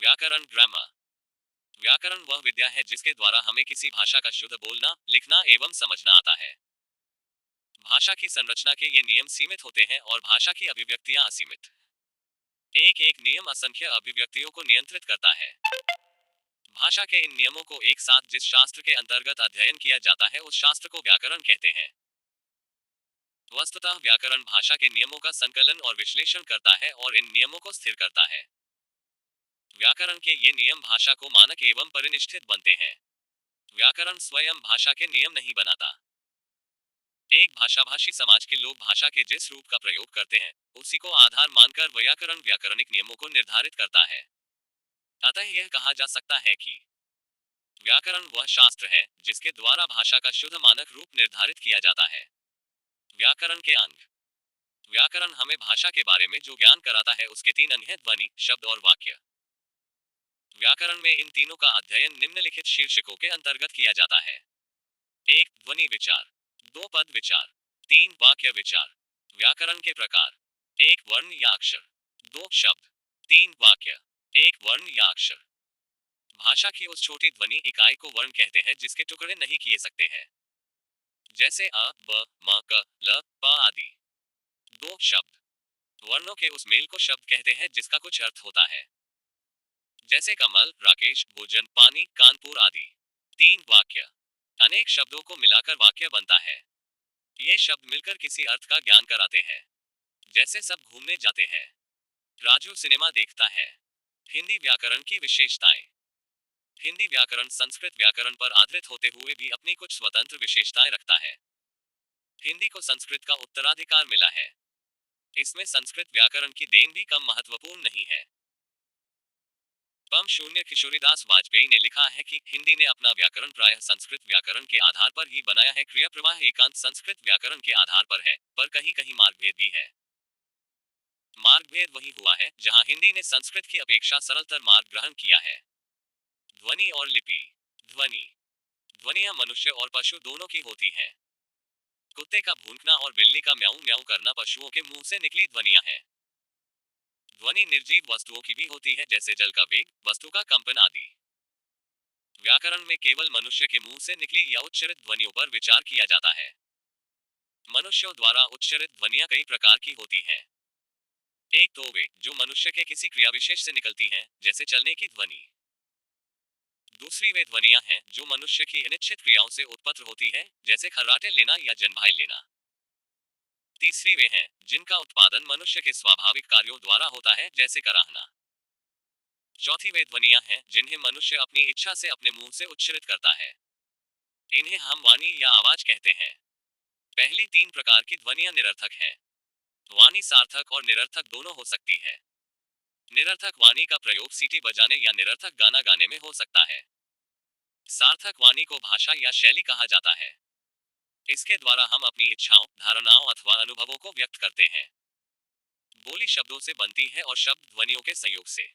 व्याकरण ग्रामर। व्याकरण वह विद्या है जिसके द्वारा हमें किसी भाषा का शुद्ध बोलना, लिखना एवं समझना आता है। भाषा की संरचना के ये नियम सीमित होते हैं और भाषा की अभिव्यक्तियां असीमित। एक एक नियम असंख्य अभिव्यक्तियों को नियंत्रित करता है। भाषा के इन नियमों को एक साथ जिस शास्त्र के अंतर्गत अध्ययन किया जाता है उस शास्त्र को व्याकरण कहते हैं। वस्तुतः व्याकरण भाषा के नियमों का संकलन और विश्लेषण करता है और इन नियमों को स्थिर करता है। व्याकरण के ये नियम भाषा को मानक एवं परिनिष्ठित बनते हैं। व्याकरण स्वयं भाषा के नियम नहीं बनाता। एक भाषाभाषी समाज के लोग भाषा के जिस रूप का प्रयोग करते हैं उसी को आधार मानकर व्याकरण व्याकरणिक नियमों को निर्धारित करता है। अतः यह कहा जा सकता है कि व्याकरण वह शास्त्र है जिसके द्वारा भाषा का शुद्ध मानक रूप निर्धारित किया जाता है। व्याकरण के अंग। व्याकरण हमें भाषा के बारे में जो ज्ञान कराता है उसके तीन अंग हैं: ध्वनि, शब्द और वाक्य। व्याकरण में इन तीनों का अध्ययन निम्नलिखित शीर्षकों के अंतर्गत किया जाता है। 1. ध्वनि विचार। 2. पद विचार। 3. वाक्य विचार। व्याकरण के प्रकार। 1. वर्ण या अक्षर। 2. शब्द। 3. वाक्य। 1. वर्ण या अक्षर। भाषा की उस छोटी ध्वनि इकाई को वर्ण कहते हैं जिसके टुकड़े नहीं किए सकते हैं, जैसे अ, ब, म, क, ल, प आदि। 2. शब्द। वर्णों के उस मेल को शब्द कहते हैं जिसका कुछ अर्थ होता है, जैसे कमल, राकेश, भोजन, पानी, कानपुर आदि। 3. वाक्य। अनेक शब्दों को मिलाकर वाक्य बनता है। ये शब्द मिलकर किसी अर्थ का ज्ञान कराते हैं, जैसे सब घूमने जाते हैं, राजू सिनेमा देखता है। हिंदी व्याकरण की विशेषताएं। हिंदी व्याकरण संस्कृत व्याकरण पर आधारित होते हुए भी अपनी कुछ स्वतंत्र विशेषताएं रखता है। हिंदी को संस्कृत का उत्तराधिकार मिला है। इसमें संस्कृत व्याकरण की देन भी कम महत्वपूर्ण नहीं है। शून्य किशोरीदास वाजपेयी ने लिखा है कि हिंदी ने अपना व्याकरण प्रायः संस्कृत व्याकरण के आधार पर ही बनाया है। क्रिया प्रवाह एकांत संस्कृत व्याकरण के आधार पर है, पर कहीं कहीं मार्गभेद भी है। मार्गभेद वही हुआ है जहां हिंदी ने संस्कृत की अपेक्षा सरलतर मार्ग ग्रहण किया है। ध्वनि और लिपि। ध्वनि। ध्वनियां मनुष्य और पशु दोनों की होती हैं। कुत्ते का भूंकना और बिल्ली का म्याऊं म्याऊं करना पशुओं के मुंह से निकली ध्वनियां हैं। ध्वनि निर्जीव वस्तुओं की भी होती है, जैसे जल का वेग, वस्तु का कंपन आदि। व्याकरण में केवल मनुष्य के मुंह से निकली या उच्चारित ध्वनियों पर विचार किया जाता है। मनुष्यों द्वारा उच्चारित ध्वनियां कई प्रकार की होती हैं। एक तो वे जो मनुष्य के किसी क्रिया विशेष से निकलती हैं, जैसे चलने की ध्वनि। दूसरी वे ध्वनियां हैं जो मनुष्य की अनिच्छित क्रियाओं से उत्पन्न होती है, जैसे खर्राटे लेना या जनभाई लेना। तीसरी वे हैं जिनका उत्पादन मनुष्य के स्वाभाविक कार्यों द्वारा होता है, जैसे कराहना। चौथी वे ध्वनियां हैं जिन्हें मनुष्य अपनी इच्छा से अपने मुंह से उच्चारित करता है। इन्हें हम वाणी या आवाज कहते हैं। पहली तीन प्रकार की ध्वनियां निरर्थक हैं। वाणी सार्थक और निरर्थक दोनों हो सकती है। निरर्थक वाणी का प्रयोग सीटी बजाने या निरर्थक गाना गाने में हो सकता है। सार्थक वाणी को भाषा या शैली कहा जाता है। इसके द्वारा हम अपनी इच्छाओं, धारणाओं अथवा अनुभवों को व्यक्त करते हैं। बोली शब्दों से बनती है और शब्द ध्वनियों के संयोग से।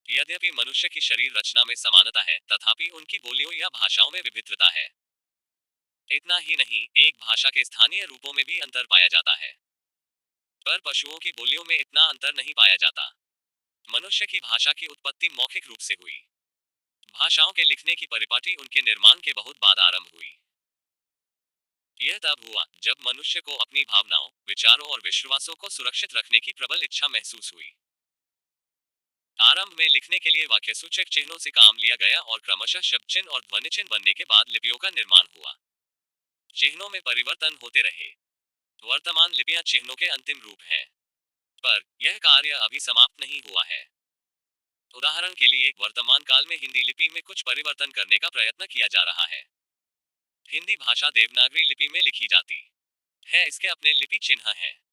यद्यपि मनुष्य की शरीर रचना में समानता है, तथापि उनकी बोलियों या भाषाओं में विभिन्नता है। इतना ही नहीं, एक भाषा के स्थानीय रूपों में भी अंतर पाया जाता है, पर पशुओं की बोलियों में इतना अंतर नहीं पाया जाता। मनुष्य की भाषा की उत्पत्ति मौखिक रूप से हुई। भाषाओं के लिखने की परिपाटी उनके निर्माण के बहुत बाद आरंभ हुई। यह तब हुआ जब मनुष्य को अपनी भावनाओं, विचारों और विश्वासों को सुरक्षित रखने की प्रबल इच्छा महसूस हुई। आरंभ में लिखने के लिए वाक्य सूचक चिन्हों से काम लिया गया और क्रमशः शब्द चिन्ह और ध्वनि चिन्ह बनने के बाद लिपियों का निर्माण हुआ। चिन्हों में परिवर्तन होते रहे। वर्तमान लिपियां चिन्हों के अंतिम रूप हैं, पर यह कार्य अभी समाप्त नहीं हुआ है। उदाहरण के लिए वर्तमान काल में हिंदी लिपि में कुछ परिवर्तन करने का प्रयत्न किया जा रहा है। हिंदी भाषा देवनागरी लिपि में लिखी जाती है। इसके अपने लिपि चिन्ह हैं।